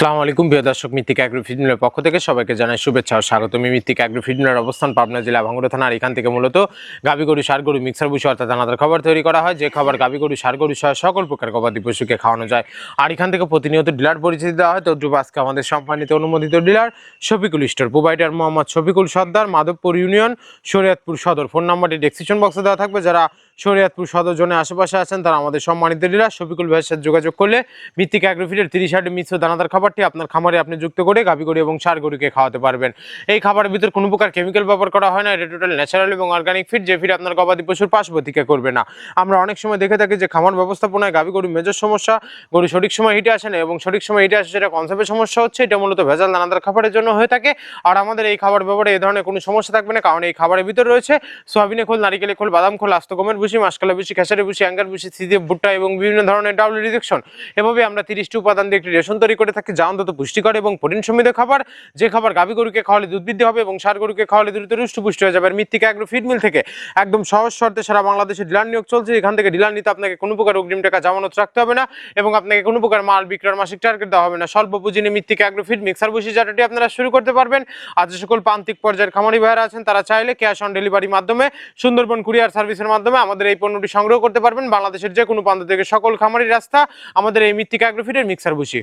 আসসালামু আলাইকুম প্রিয় দর্শক, মৃত্তিক অ্যাগ্রো ফিড মিলের পক্ষ থেকে সবাইকে জানাই শুভেচ্ছা ও স্বাগত। মৃত্তিক অ্যাগ্রো ফিড মিলের অবস্থান পাবনা জেলা ভাঙ্গুড়া থানা। আর এখান থেকে মূলত গাভী গরু, ষাঁড় গরু, মিক্সার ভুসি অর্থাৎ দানাদার খাবার তৈরি করা হয়, যে খাবার গাভী গরু, ষাঁড় গরু সহ সকল প্রকার গবাদি পশুকে খাওয়ানো যায়। আর এখান থেকে প্রতিনিয়ত ডিলার পরিচিতি দেওয়া হয়। তদ্রুপ আজকে আমাদের সম্মানিত অনুমোদিত dealer Shafiqul store provider Mohammad Shafiqul Sardar, Madhabpur union, Shariatpur Sadar. Phone নাম্বারটি ডেসক্রিপশন বক্সে দেওয়া থাকবে। যারা শরীয়তপুর সদর জোনের আশেপাশে আছেন তারা আমাদের সম্মানিত ডিলার শফিকুল ভাইয়ের সাথে যোগাযোগ করলে মৃত্তিক অ্যাগ্রো ফিডের 30 মিশ্র দানাদার খাবারটি আপনার খামারে আপনি যুক্ত করে গাভী গরু এবং ষাঁড় গরুকে খাওয়াতে পারবেন। এই খাবারের ভিতর কোনো প্রকার কেমিক্যাল ব্যবহার করা হয় না। এটা টোটাল ন্যাচারাল এবং অর্গানিক ফিড, যে ফিড আপনার গবাদি পশুর পার্শ্ববর্তীকে করবে না। আমরা অনেক সময় দেখে থাকি যে খামার ব্যবস্থাপনায় গাভী গরু মেজর সমস্যা, গরু সঠিক সময় হিটে আসে না এবং সঠিক সময় হিটে আসে সেটা কনসেপ্টের সমস্যা হচ্ছে। এটা মূলত ভেজাল দানাদার খাবারের জন্য হয়ে থাকে। আর আমাদের এই খাবার ব্যবহারে এই ধরনের কোনো সমস্যা থাকবে না, কারণ এই খাবারের ভিতর রয়েছে সয়াবিনের খোল, নারিকেলের খোল, বাদাম খোল, আস্ত গমের ভুসি, মাসকলাই ভুসি, খেসারি ভুসি, অ্যাঙ্গার ভুসি, সিজিএফ ভুট্টা এবং বিভিন্ন ধরনের ডাবল রিজেকশন। এভাবে আমরা 30টি উপাদান দিয়ে একটি রেশন তৈরি করে থাকি, যা অন্তত পুষ্টিকর এবং প্রোটিন সমৃদ্ধ খাবার। যে খাবার গাভী গরুকে খাওয়ালে দুধ বৃদ্ধি হবে এবং ষাঁড় গরুকে খাওয়ালে দ্রুত হৃষ্টপুষ্ট হয়ে যাবে। আর মৃত্তিক অ্যাগ্রো ফিড মিল থেকে একদম সহজ শর্তে সারা বাংলাদেশে ডিলার নিয়োগ চলছে। এখান থেকে ডিলার নিতে আপনাকে কোনো প্রকার অগ্রিম টাকা জামানত রাখতে হবে না এবং আপনাকে কোনো প্রকার মাল বিক্রয়ের মাসিক টার্গেট দেওয়া হবে না। স্বল্প পুঁজি নিয়ে মৃত্তিক অ্যাগ্রো ফিড মিক্সার ভুসি জাতটি আপনারা শুরু করতে পারবেন। আর যে সকল প্রান্তিক পর্যায়ের খামারি ভাইয়েরা আছেন তারা চাইলে ক্যাশ অন ডেলিভারির মাধ্যমে সুন্দরবন কুরিয়ার সার্ভিসের মাধ্যমে আমাদের এই পণ্যটি সংগ্রহ করতে পারবেন। বাংলাদেশের যে কোনো প্রান্ত থেকে সকল খামারি রাস্তা আমাদের এই মৃত্তিক অ্যাগ্রো ফিডের মিক্সার ভুসি।